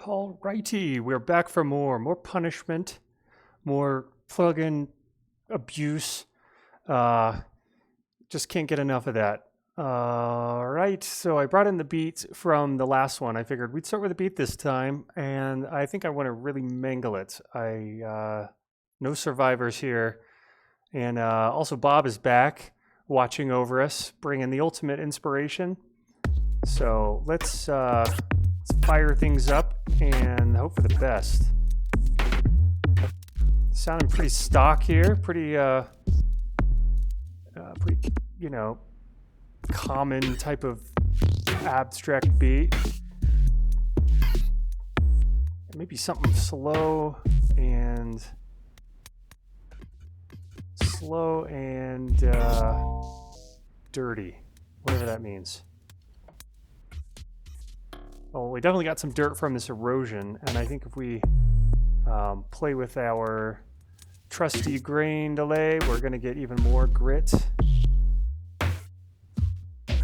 Alrighty, we're back for more punishment, more plugin abuse. Just can't get enough of that. Alright, so I brought in the beat from the last one. I figured we'd start with a beat this time, and I think I want to really mangle it. No survivors here. And also Bob is back, watching over us, bringing the ultimate inspiration. So let's fire things up and hope for the best. Sounding pretty stock here, pretty you know, common type of abstract beat. Maybe something slow and dirty, whatever that means. Well, we definitely got some dirt from this erosion, and I think if we play with our trusty grain delay, we're going to get even more grit.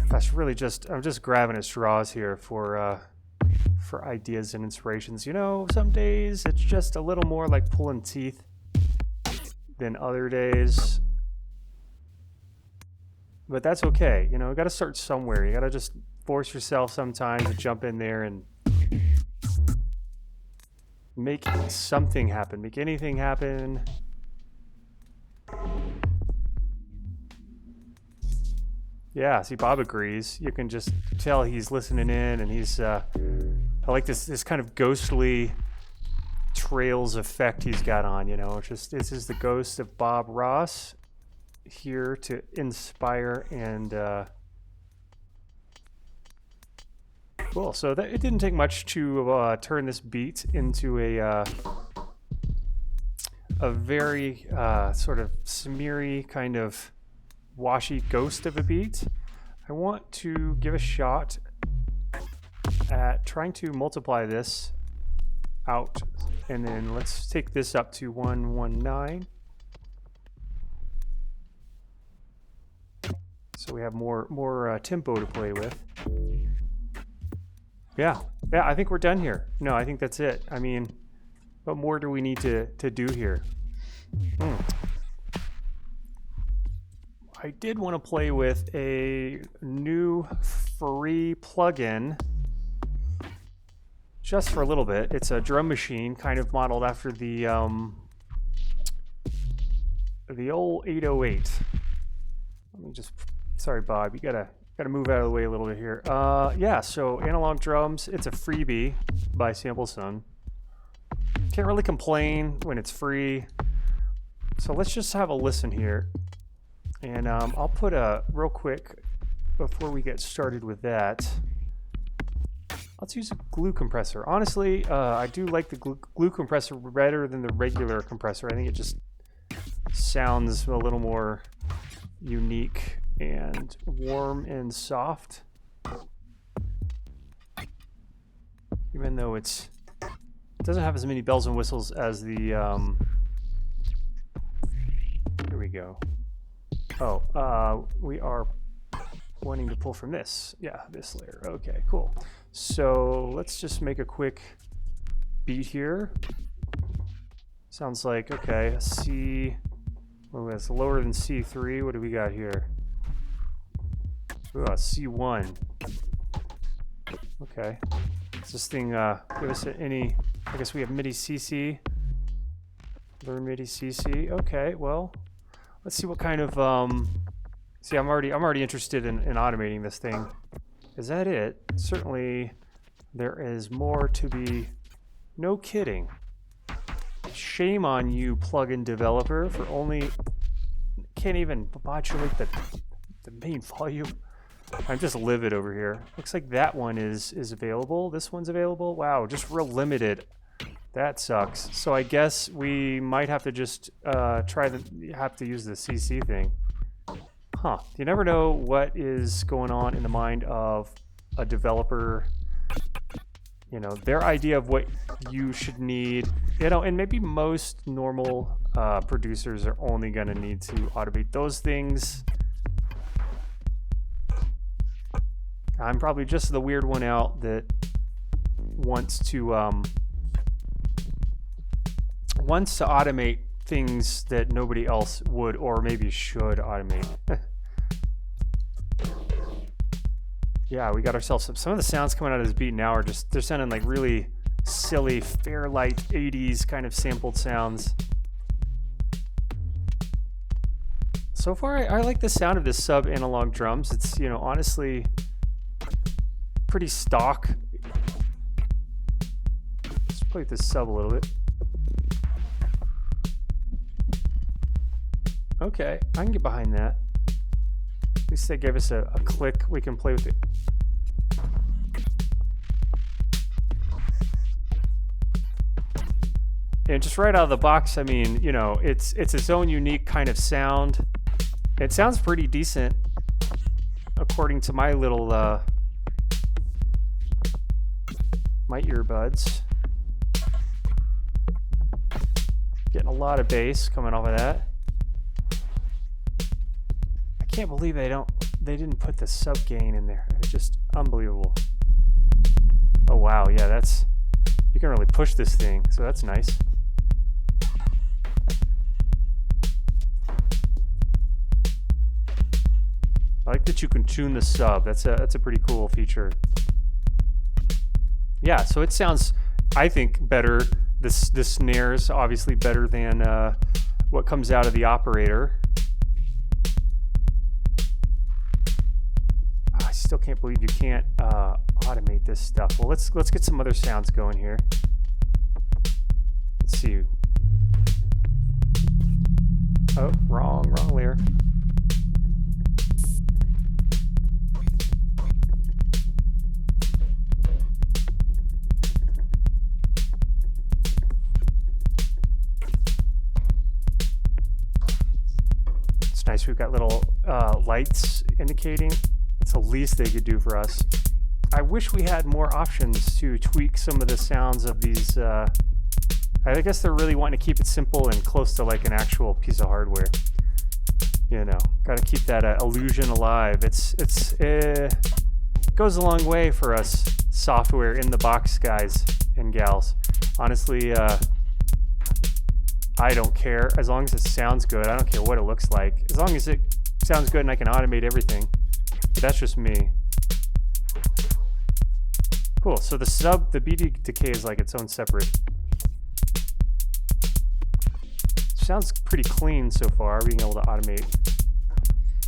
That's really I'm just grabbing at straws here for ideas and inspirations. You know, some days it's just a little more like pulling teeth than other days. But that's okay. You know, you got to start somewhere. You got to just force yourself sometimes to jump in there and make something happen. Make anything happen. Yeah, see, Bob agrees. You can just tell he's listening in, and he's I like this kind of ghostly trails effect he's got on, you know. It's just, this is the ghost of Bob Ross here to inspire and cool. So it didn't take much to turn this beat into a very sort of smeary, kind of washy ghost of a beat. I want to give a shot at trying to multiply this out, and then let's take this up to 119. So we have more tempo to play with. Yeah, I think we're done here. No, I think that's it. I mean, what more do we need to do here? I did want to play with a new free plugin just for a little bit. It's a drum machine, kind of modeled after the old 808. Let me just, sorry, Bob, you gotta move out of the way a little bit here. Yeah, so analog drums, it's a freebie by sampleson. Can't really complain when it's free. So let's just have a listen here. And I'll put real quick, before we get started with that, let's use a glue compressor. Honestly, I do like the glue compressor better than the regular compressor. I think it just sounds a little more unique and warm and soft. Even though it doesn't have as many bells and whistles as the, here we go. Oh, we are wanting to pull from this. Yeah, this layer. Okay, cool. So let's just make a quick beat here. Sounds like, okay, C, well, it's lower than C3. What do we got here? Ooh, C1. Okay. Does this thing give us any, I guess we have MIDI CC. Learn MIDI CC. Okay, well, let's see what kind of, see, I'm already interested in automating this thing. Is that it? Certainly there is more to be, no kidding. Shame on you, plugin developer, for only, can't even modulate the main volume. I'm just livid over here. Looks like that one is available. This one's available. Wow, just real limited. That sucks. So I guess we might have to just have to use the CC thing. Huh. You never know what is going on in the mind of a developer. You know, their idea of what you should need. You know, and maybe most normal producers are only going to need to automate those things. I'm probably just the weird one out that wants to automate things that nobody else would or maybe should automate. Yeah, we got ourselves some of the sounds coming out of this beat now are just, they're sounding like really silly Fairlight 80s kind of sampled sounds. So far I like the sound of this sub analog drums. It's, you know, honestly pretty stock. Let's play with this sub a little bit. Okay, I can get behind that. At least they gave us a click we can play with it. And just right out of the box, I mean, you know, it's its own unique kind of sound. It sounds pretty decent, according to my little my earbuds. Getting a lot of bass coming off of that. I can't believe they didn't put the sub gain in there. It's just unbelievable. Oh wow, yeah, that's, you can really push this thing, so that's nice. I like that you can tune the sub. That's a pretty cool feature. Yeah, so it sounds, I think, better. The snares obviously better than what comes out of the operator. I still can't believe you can't automate this stuff. Well, let's get some other sounds going here. Let's see. Oh, wrong layer. It's nice we've got little lights indicating. That's the least they could do for us. I wish we had more options to tweak some of the sounds of these. I guess they're really wanting to keep it simple and close to like an actual piece of hardware. You know, got to keep that illusion alive. It goes a long way for us software in the box guys and gals. Honestly, I don't care. As long as it sounds good, I don't care what it looks like. As long as it sounds good and I can automate everything. But that's just me. Cool, so the beat decay is like its own separate. Sounds pretty clean so far, being able to automate.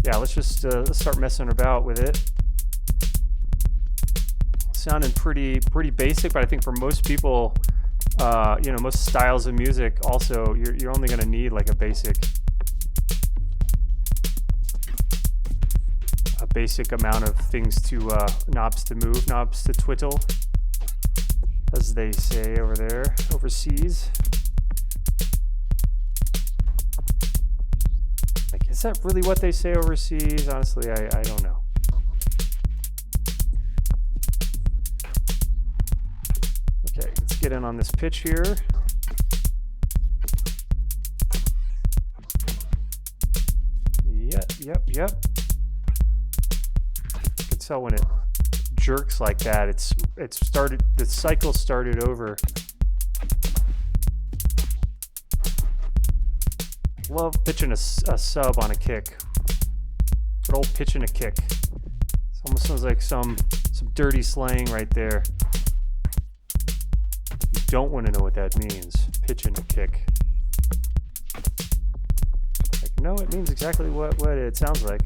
Yeah, let's just let's start messing about with it. Sounding pretty basic, but I think for most people, you know, most styles of music, also you're only going to need like a basic amount of things to knobs to move, knobs to twiddle, as they say over there overseas. Like, is that really what they say overseas? Honestly, I don't know. Okay, let's get in on this pitch here. Yep. You can tell when it jerks like that, the cycle started over. Love pitching a sub on a kick. Good old pitching a kick. It almost sounds like some dirty slang right there. You don't want to know what that means. Pitching a kick. Like, no, it means exactly what it sounds like.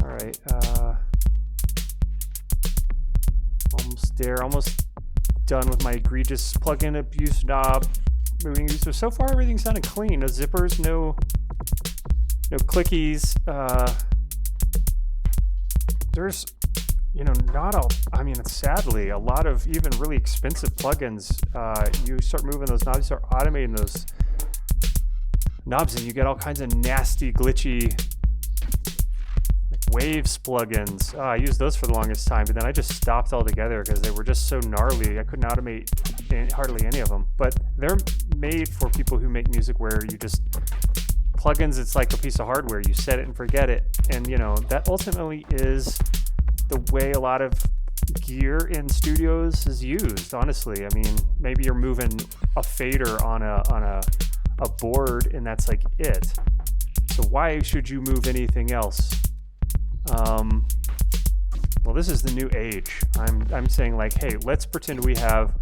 All right. Almost there. Almost done with my egregious plugin abuse knob moving. So far everything sounded clean. No zippers, no clickies. There's, you know, sadly a lot of even really expensive plugins. You start moving those knobs, you start automating those knobs, and you get all kinds of nasty, glitchy Waves plugins. I used those for the longest time, but then I just stopped altogether because they were just so gnarly. I couldn't automate hardly any of them. But they're made for people who make music where you just plugins. It's like a piece of hardware. You set it and forget it, and you know that ultimately is the way a lot of gear in studios is used, honestly. I mean, maybe you're moving a fader on a board and that's like it. So why should you move anything else? Well, this is the new age. I'm saying like, hey, let's pretend we have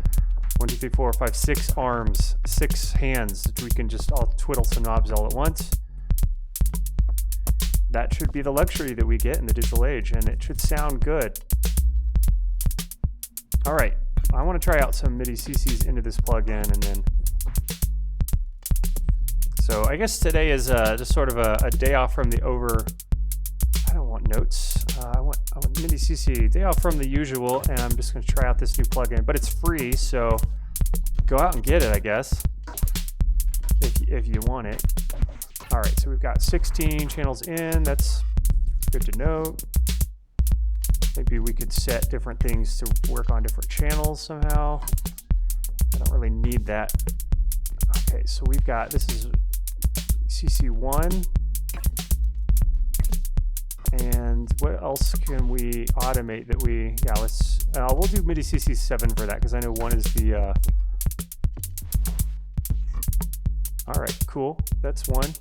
1, 2, 3, 4, 5, 6 arms, 6 hands that we can just all twiddle some knobs all at once. That should be the luxury that we get in the digital age, and it should sound good. All right, I want to try out some MIDI CCs into this plugin, and then. So I guess today is just sort of a day off from the I don't want notes. I want MIDI CC, day off from the usual, and I'm just going to try out this new plugin. But it's free, so go out and get it, I guess, if you want it. All right, so we've got 16 channels in. That's good to know. Maybe we could set different things to work on different channels somehow. I don't really need that. Okay, so we've got, this is CC1. And what else can we automate that we, yeah, let's, we'll do MIDI CC7 for that, because I know 1 is the, all right, cool, that's 1.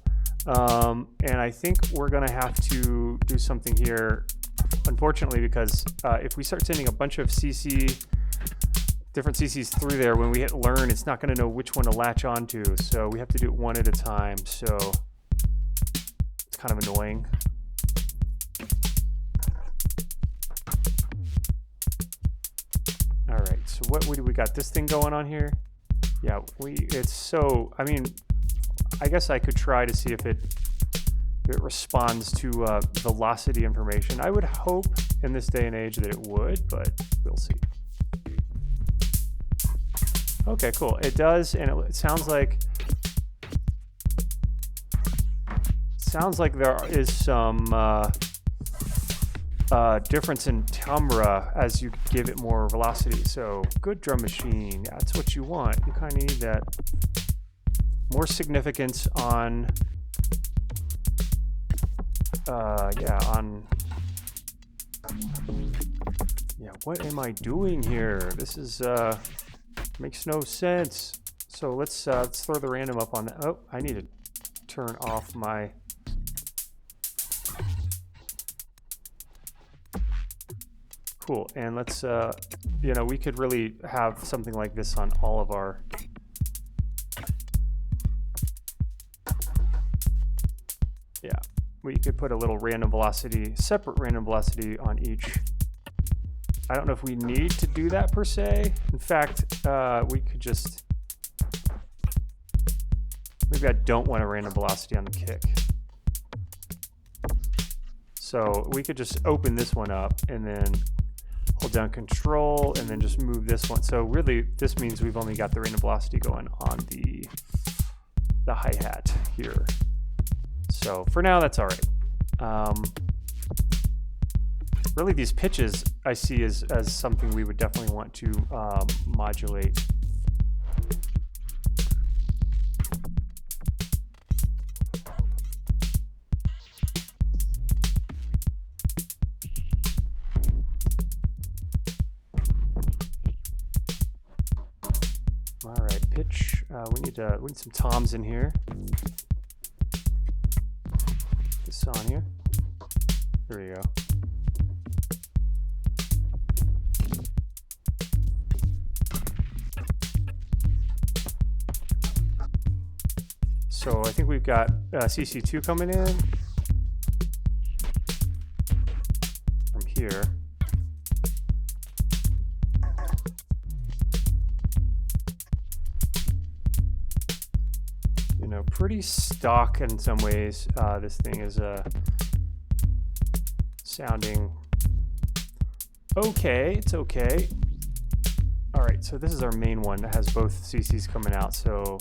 And I think we're gonna have to do something here, unfortunately, because if we start sending a bunch of different CCs through there, when we hit learn, it's not gonna know which one to latch onto, so we have to do it one at a time, so it's kind of annoying. All right, so what do we got? This thing going on here? Yeah, it's so, I mean, I guess I could try to see if it responds to velocity information. I would hope in this day and age that it would, but we'll see. Okay, cool. It does, and it sounds like there is some difference in timbre as you give it more velocity. So good drum machine, that's what you want. You kind of need that more significance on what am I doing here? This is makes no sense. So let's throw the random up on that. Oh, I need to turn off my cool. And let's we could really have something like this on all of our we could put a little random velocity, separate random velocity on each. I don't know if we need to do that per se. In fact, we could just, maybe I don't want a random velocity on the kick. So we could just open this one up and then hold down Control and then just move this one. So really, this means we've only got the random velocity going on the hi-hat here. So for now, that's all right. Really, these pitches I see as something we would definitely want to modulate. All right, pitch. We need some toms in here. This on here. There we go. So I think we've got CC2 coming in from here. You know, pretty stock in some ways. This thing is sounding okay. It's okay. All right, so this is our main one that has both CCs coming out. So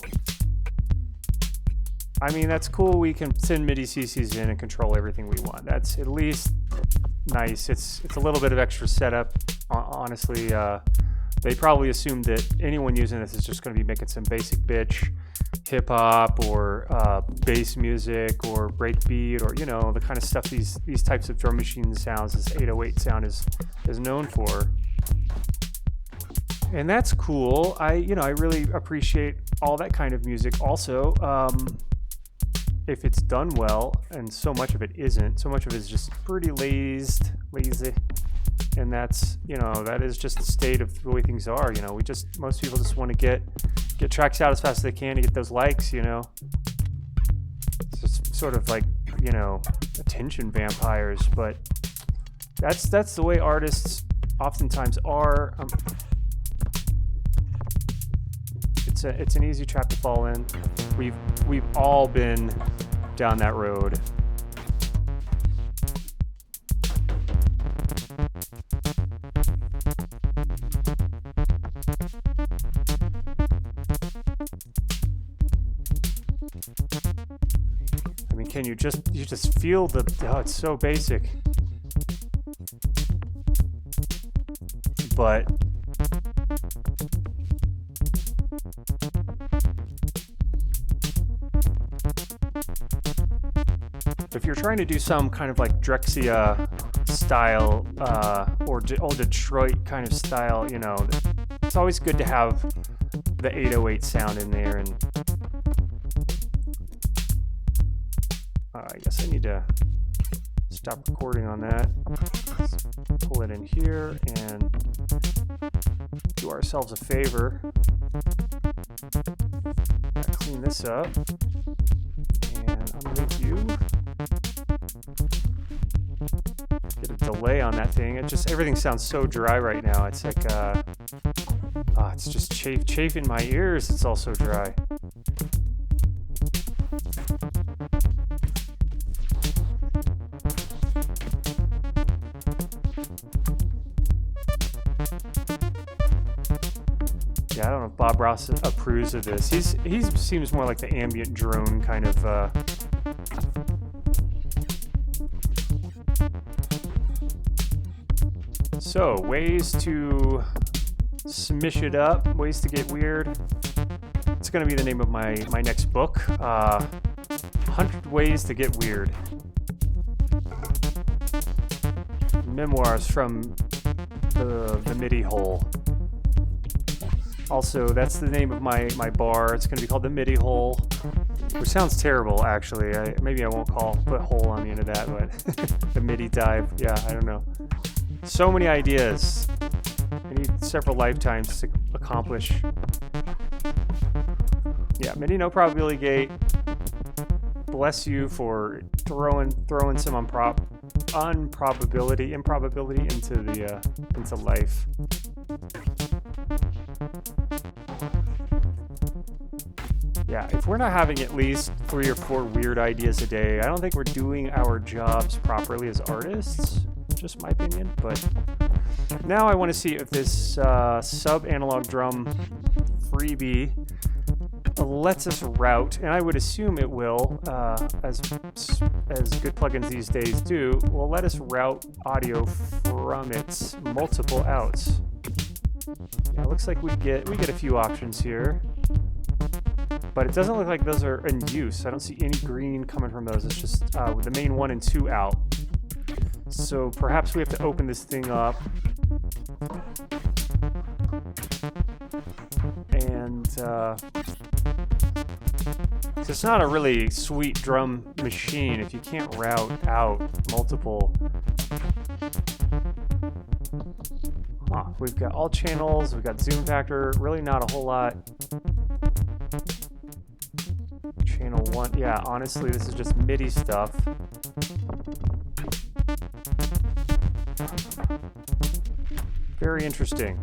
I mean, that's cool. We can send MIDI CCs in and control everything we want. That's at least nice. It's a little bit of extra setup. Honestly, they probably assumed that anyone using this is just going to be making some basic bitch hip hop or bass music or breakbeat, or the kind of stuff these types of drum machine sounds, this 808 sound is known for. And that's cool. I really appreciate all that kind of music also, if it's done well, and so much of it isn't. So much of it is just pretty lazy. And that's, that is just the state of the way things are. Most people just want to get tracks out as fast as they can to get those likes, It's just sort of like, attention vampires, but that's the way artists oftentimes are. It's an easy trap to fall in. We've all been down that road. I mean, can you just feel it's so basic. But if you're trying to do some kind of like Drexia style or old Detroit kind of style, it's always good to have the 808 sound in there. And I guess I need to stop recording on that. Let's pull it in here and do ourselves a favor. Clean this up and unlink you. Get a delay on that thing. Everything sounds so dry right now. It's like it's just chafe in my ears. It's all so dry. Yeah, I don't know if Bob Ross approves of this. He seems more like the ambient drone kind of. So, ways to smish it up, ways to get weird. It's going to be the name of my next book. 100 Ways to Get Weird. Memoirs from the MIDI hole. Also, that's the name of my bar. It's going to be called the MIDI hole, which sounds terrible, actually. Maybe I won't put hole on the end of that, but the MIDI dive. Yeah, I don't know. So many ideas. I need several lifetimes to accomplish. Yeah, MIDI no probability gate. Bless you for throwing some improbability into life. Yeah, if we're not having at least 3 or 4 weird ideas a day, I don't think we're doing our jobs properly as artists. Just my opinion. But now I want to see if this sub-analog drum freebie lets us route, and I would assume it will, as good plugins these days do, will let us route audio from its multiple outs. Yeah, it looks like we get a few options here. But it doesn't look like those are in use. I don't see any green coming from those. It's just with the main 1 and 2 out. So perhaps we have to open this thing up. And it's not a really sweet drum machine if you can't route out multiple. We've got all channels, we've got zoom factor, really not a whole lot. Channel 1, yeah, honestly, this is just MIDI stuff. Very interesting.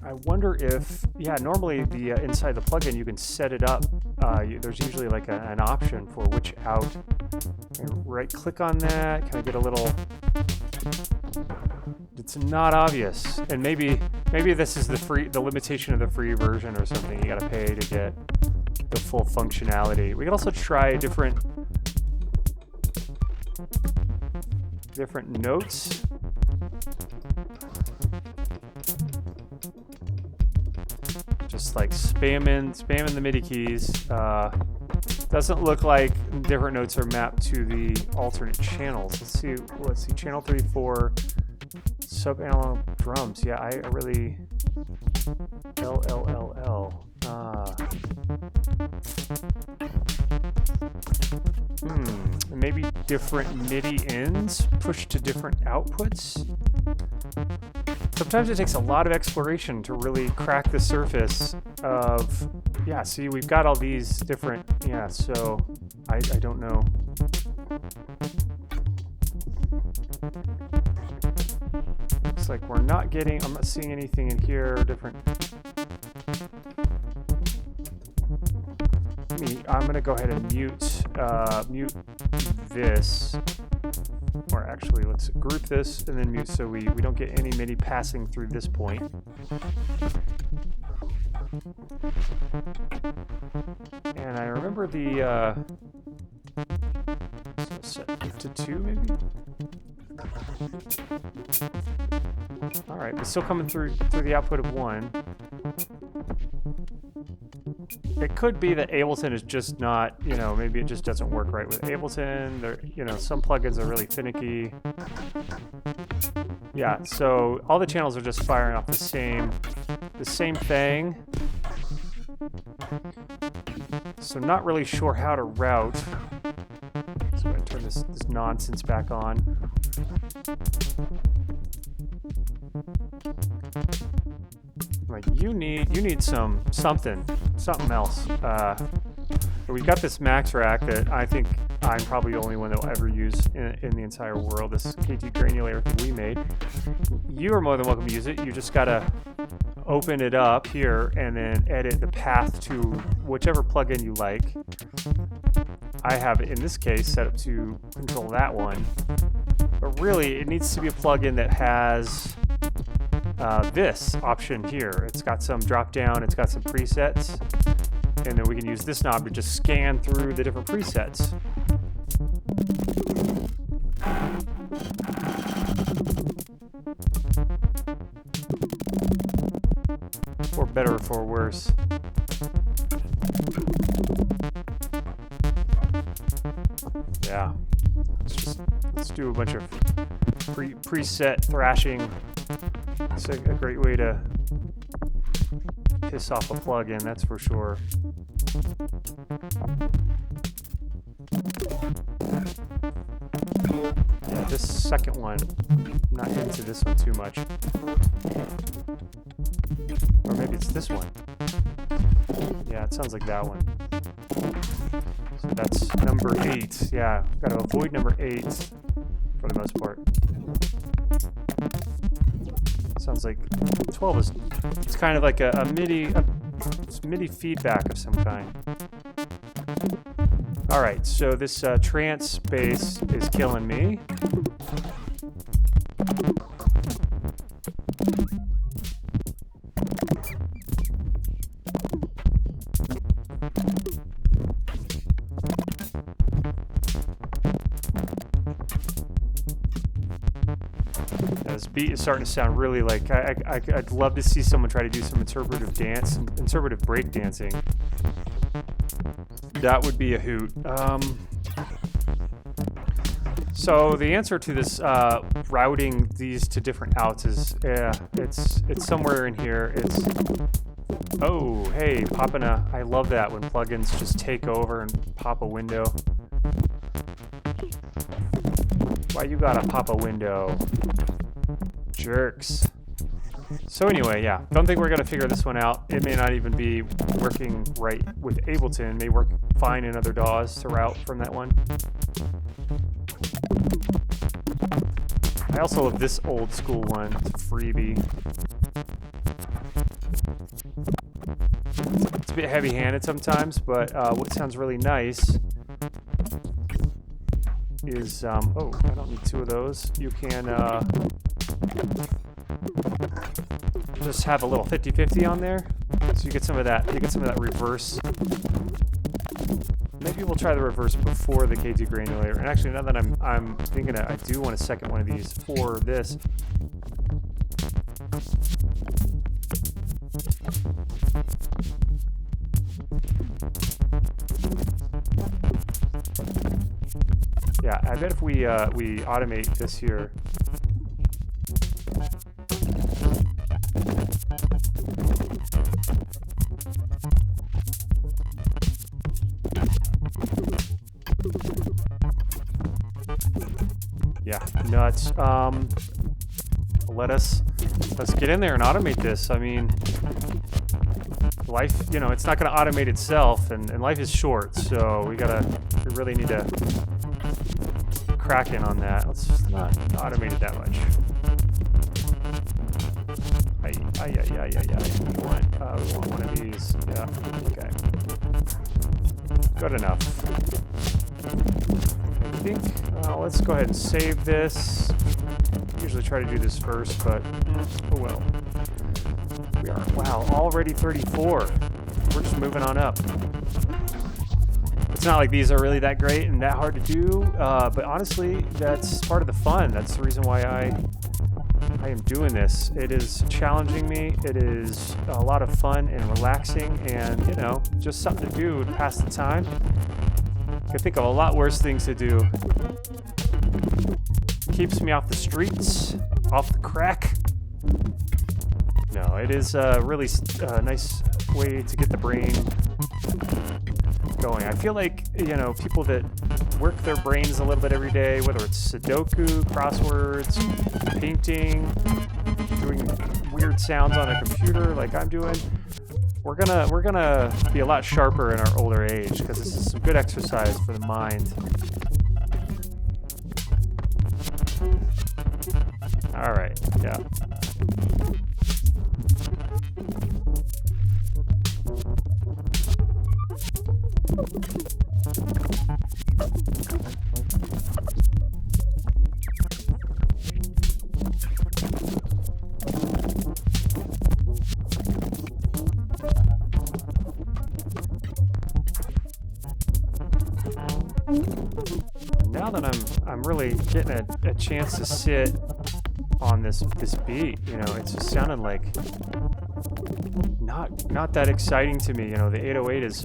I wonder if, normally the inside the plugin you can set it up. There's usually like an option for which out. Right click on that. Can I get a little? It's not obvious, and maybe this is the limitation of the free version or something. You got to pay to get the full functionality. We can also try different notes. Just like spamming the MIDI keys. Doesn't look like different notes are mapped to the alternate channels. Let's see. Channel 34, sub-analog drums. Yeah, I really. L. Maybe different MIDI ins pushed to different outputs. Sometimes it takes a lot of exploration to really crack the surface of, yeah, see, we've got all these different, yeah, so I don't know. Looks like we're not getting, I'm not seeing anything in here different. I'm going to go ahead and mute this. Or actually, let's group this and then mute so we don't get any MIDI passing through this point. And I remember the, so set it to 2 maybe? Alright, but still coming through the output of 1. It could be that Ableton is just not, you know, maybe it just doesn't work right with Ableton. There, you know, some plugins are really finicky. Yeah, so all the channels are just firing off the same thing. So not really sure how to route. So I'm going to turn this nonsense back on. Like you need something else. We've got this max rack that I think I'm probably the only one that will ever use in the entire world. This KT granular thing we made. You are more than welcome to use it. You just gotta open it up here and then edit the path to whichever plugin you like. I have it in this case set up to control that one. But really, it needs to be a plugin that has this option here. It's got some drop down, it's got some presets, and then we can use this knob to just scan through the different presets. For better or for worse. Yeah. Let's do a bunch of preset thrashing. It's a great way to piss off a plugin, that's for sure. Yeah, this second one, I'm not into this one too much. Or maybe it's this one. Yeah, it sounds like that one. So that's number 8. Yeah, gotta avoid number 8 for the most part. Sounds like 12 is, it's kind of like a MIDI feedback of some kind. All right, so this trance bass is killing me. This beat is starting to sound really like I'd love to see someone try to do some interpretive break dancing. That would be a hoot. So the answer to this routing these to different outs is it's somewhere in here. It's oh hey popping a. I love that when plugins just take over and pop a window. Why you gotta pop a window? Jerks. So anyway, yeah, don't think we're going to figure this one out. It may not even be working right with Ableton. It may work fine in other DAWs to route from that one. I also love this old school one. It's a freebie. It's a bit heavy-handed sometimes, but what sounds really nice is, oh, I don't need 2 of those. You can just have a little 50-50 on there, so you get some of that. You get some of that reverse maybe we'll try the reverse before the K2 granulator. And actually, now that I'm thinking I do want a second one of these for this. Yeah, I bet if we automate this here. Yeah, nuts. Let's get in there and automate this. I mean, life, you know, it's not going to automate itself, and life is short, so we really need to crack in on that. Let's just not automate it that much. We want one of these. Yeah, okay. Good enough. I think, let's go ahead and save this. Usually try to do this first, but oh well. We are, wow, already 34. We're just moving on up. It's not like these are really that great and that hard to do, but honestly, that's part of the fun. That's the reason why I am doing this. It is challenging me. It is a lot of fun and relaxing, and you know, just something to do to pass the time. I can think of a lot worse things to do. Keeps me off the streets, off the crack. No, it is a really nice way to get the brain going. I feel like, you know, people that work their brains a little bit every day, whether it's Sudoku, crosswords, painting, doing weird sounds on a computer like I'm doing, we're gonna be a lot sharper in our older age, because this is some good exercise for the mind. All right, yeah. Now that I'm really getting a chance to sit on this beat, you know, it's just sounding like not that exciting to me. You know, the 808 is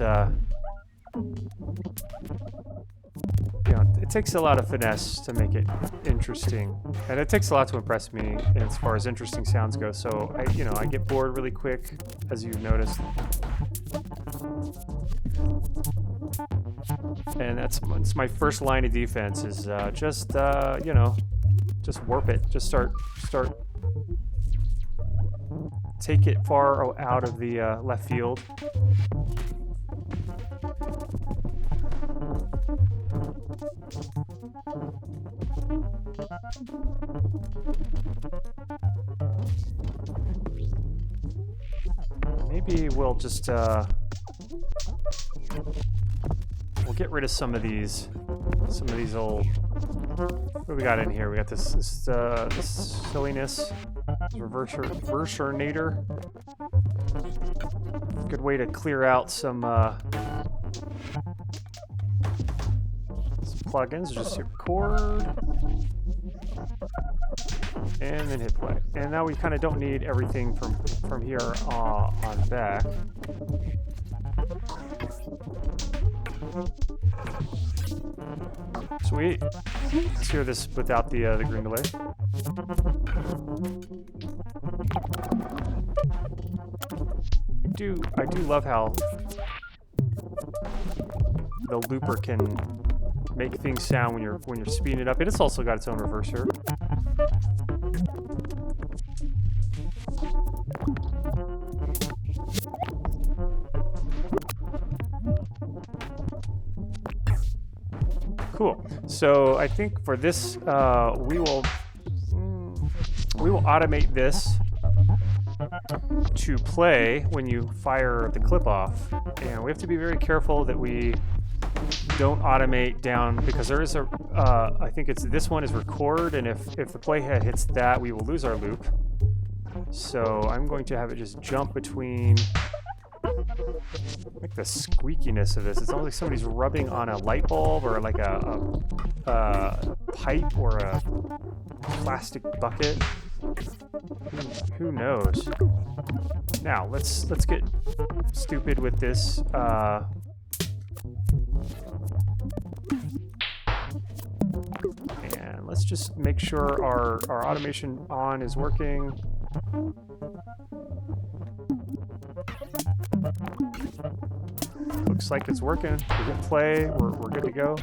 you know, it takes a lot of finesse to make it interesting, and it takes a lot to impress me as far as interesting sounds go. So I get bored really quick, as you've noticed, and that's my first line of defense is just you know, just warp it, just start take it far out of the left field. Maybe we'll just we'll get rid of some of these old. What do we got in here? We got this silliness, reversionator. Good way to clear out some plugins. Just hit record and then hit play. And now we kind of don't need everything from here on back. Sweet. Let's hear this without the green delay. I do love how the looper can make things sound when you're speeding it up, and it's also got its own reverser. Cool. So I think for this, we will automate this to play when you fire the clip off, and we have to be very careful that we don't automate down, because there is a I think it's this one is record, and if the playhead hits that, we will lose our loop. So I'm going to have it just jump between Like the squeakiness of this. It's almost like somebody's rubbing on a light bulb or like a pipe or a plastic bucket. Who knows? Now let's get stupid with this. And let's just make sure our automation on is working. Looks like it's working. We hit play. We're good to go.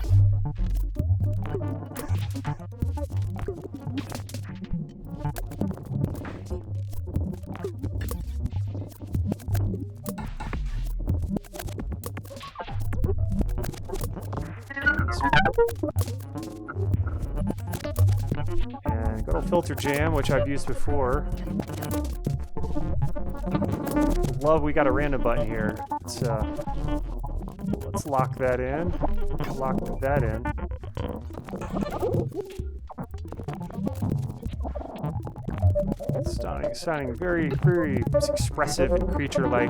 And good old filterjam, which I've used before. Love we got a random button here. Let's lock that in. Lock that in. Sounding very, very expressive and creature-like.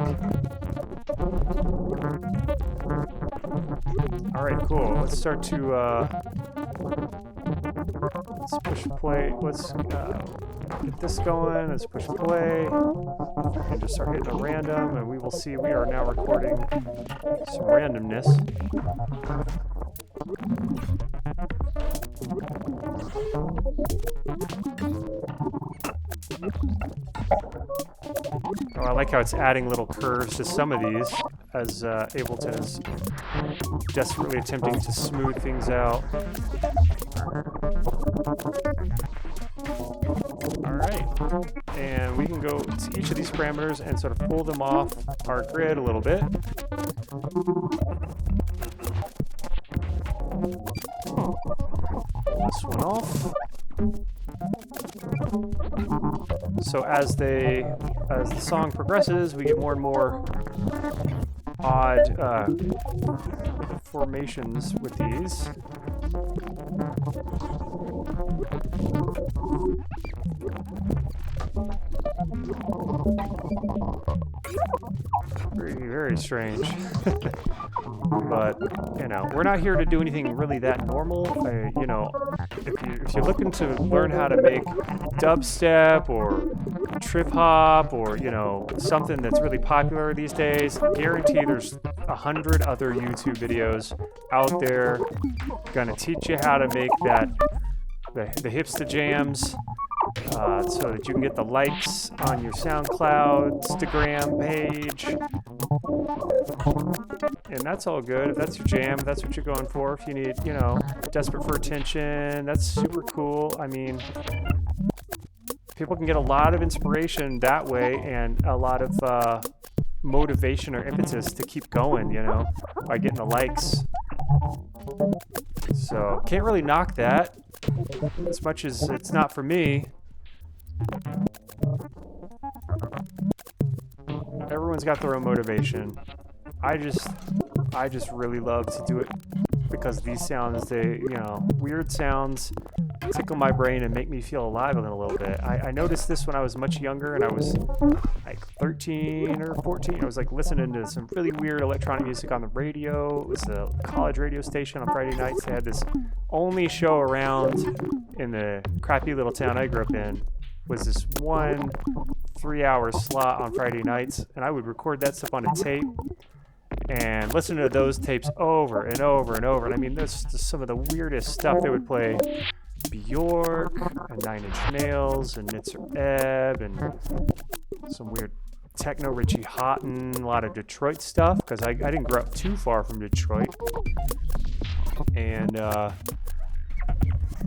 All right, cool. Let's start to let's push play. Let's get this going. Let's push play and just start hitting a random, and we will see. We are now recording some randomness. Oh, I like how it's adding little curves to some of these, as Ableton is desperately attempting to smooth things out. Alright, and we can go to each of these parameters and sort of pull them off our grid a little bit. Pull this one off. So as the song progresses, we get more and more odd formations with these. Very, very strange. But, you know, we're not here to do anything really that normal. You know, if you're looking to learn how to make dubstep or trip hop or, you know, something that's really popular these days, I guarantee there's 100 other YouTube videos out there gonna teach you how to make the hipster jams, so that you can get the likes on your SoundCloud, Instagram page. And that's all good. If that's your jam, if that's what you're going for. If you need, you know, desperate for attention, that's super cool. I mean, people can get a lot of inspiration that way and a lot of motivation or impetus to keep going, you know, by getting the likes. So, can't really knock that as much as it's not for me. Everyone's got their own motivation. I just really love to do it because these sounds, they, you know, weird sounds tickle my brain and make me feel alive a little bit. I noticed this when I was much younger and I was like 13 or 14. I was like listening to some really weird electronic music on the radio. It was a college radio station on Friday nights. They had this only show around in the crappy little town I grew up in. Was this one 3-hour slot on Friday nights, and I would record that stuff on a tape and listen to those tapes over and over and over. And I mean, this is some of the weirdest stuff. They would play Bjork and 9 Inch Nails and Nitzer Ebb and some weird techno Richie Houghton, a lot of Detroit stuff, because I didn't grow up too far from Detroit. And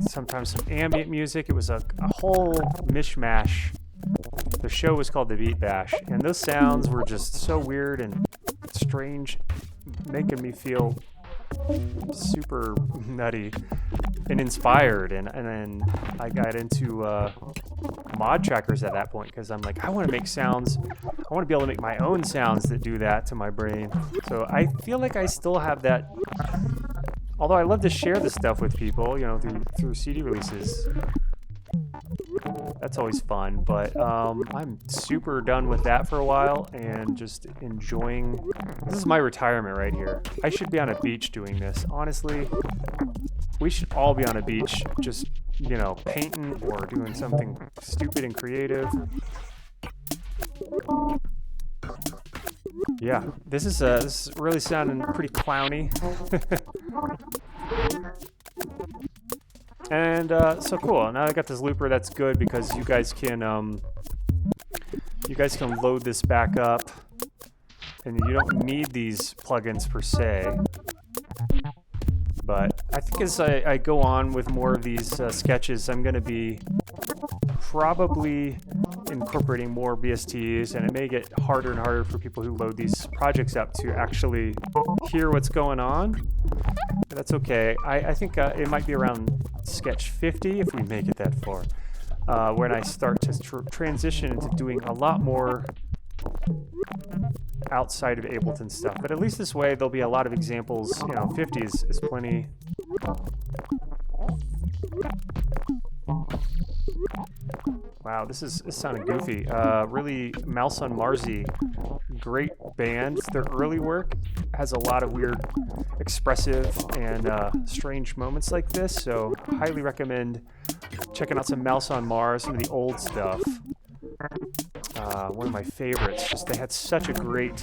sometimes some ambient music. It was a whole mishmash. The show was called The Beat Bash, and those sounds were just so weird and strange, making me feel super nutty and inspired. And then I got into mod trackers at that point because I'm like, I want to make sounds. I want to be able to make my own sounds that do that to my brain. So I feel like I still have that. Although I love to share this stuff with people, you know, through CD releases. That's always fun, but I'm super done with that for a while and just enjoying. This is my retirement right here. I should be on a beach doing this. Honestly, we should all be on a beach just, you know, painting or doing something stupid and creative. Yeah, this is really sounding pretty clowny. And so cool. Now I got this looper. That's good because you guys can load this back up, and you don't need these plugins per se. But I think as I go on with more of these sketches, I'm going to be probably incorporating more VSTs, and it may get harder and harder for people who load these projects up to actually hear what's going on. But that's okay. I think it might be around sketch 50 if we make it that far, when I start to transition into doing a lot more outside of Ableton stuff. But at least this way there'll be a lot of examples. You know, 50 is plenty. Wow, this sounding goofy. Really, Mouse on Marzi, great band. Their early work has a lot of weird, expressive, and strange moments like this, so highly recommend checking out some Mouse on Mars, some of the old stuff. One of my favorites. Just they had such a great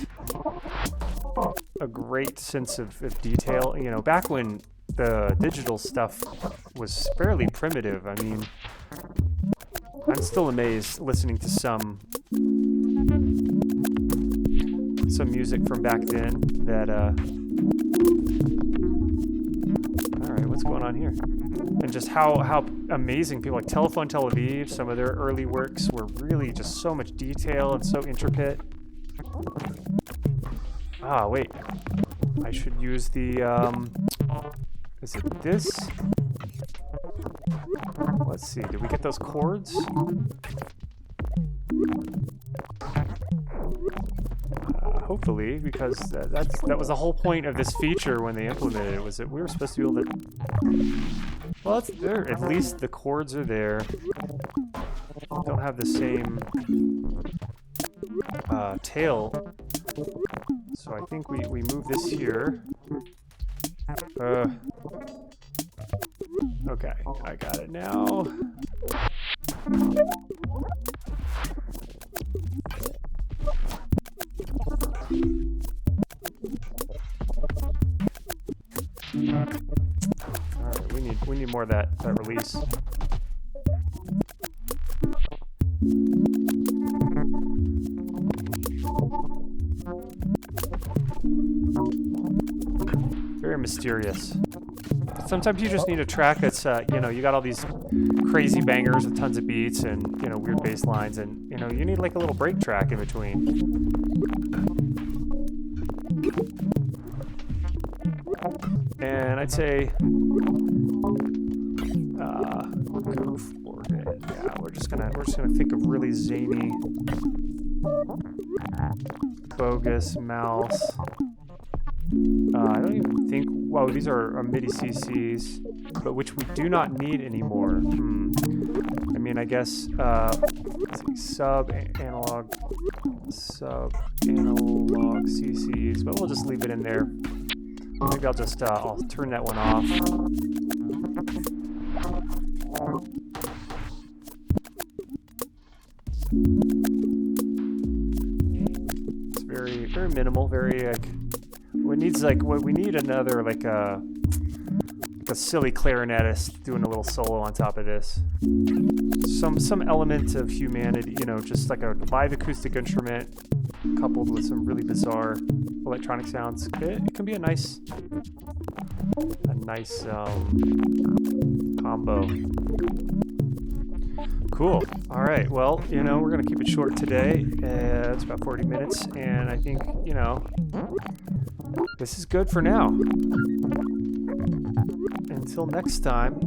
sense of detail. You know, back when the digital stuff was fairly primitive. I mean, I'm still amazed listening to some music from back then that all right, what's going on here? And just how amazing people like Telephone Tel Aviv, some of their early works were really just so much detail and so intricate. Ah, wait. I should use the is it this? Let's see, did we get those chords? Hopefully, because that was the whole point of this feature when they implemented it, was that we were supposed to be able to... Well, it's there. At least the chords are there. Don't have the same tail. So I think we move this here. Okay, I got it now. Alright, we need more of that release. Very mysterious. Sometimes you just need a track that's, you know, you got all these crazy bangers with tons of beats and, you know, weird bass lines, and, you know, you need like a little break track in between. And I'd say, go for it. Yeah, we're just gonna think of really zany, bogus mouse. I don't even think. Whoa, these are MIDI CCs, but which we do not need anymore. I mean, I guess let's see, sub analog CCs, but we'll just leave it in there. Maybe I'll just I'll turn that one off. It's very minimal, very like. We need another like a silly clarinetist doing a little solo on top of this. Some element of humanity, you know, just like a live acoustic instrument coupled with some really bizarre electronic sounds. It can be a nice combo. Cool. All right. Well, you know, we're gonna keep it short today. It's about 40 minutes, and I think, you know, this is good for now. Until next time.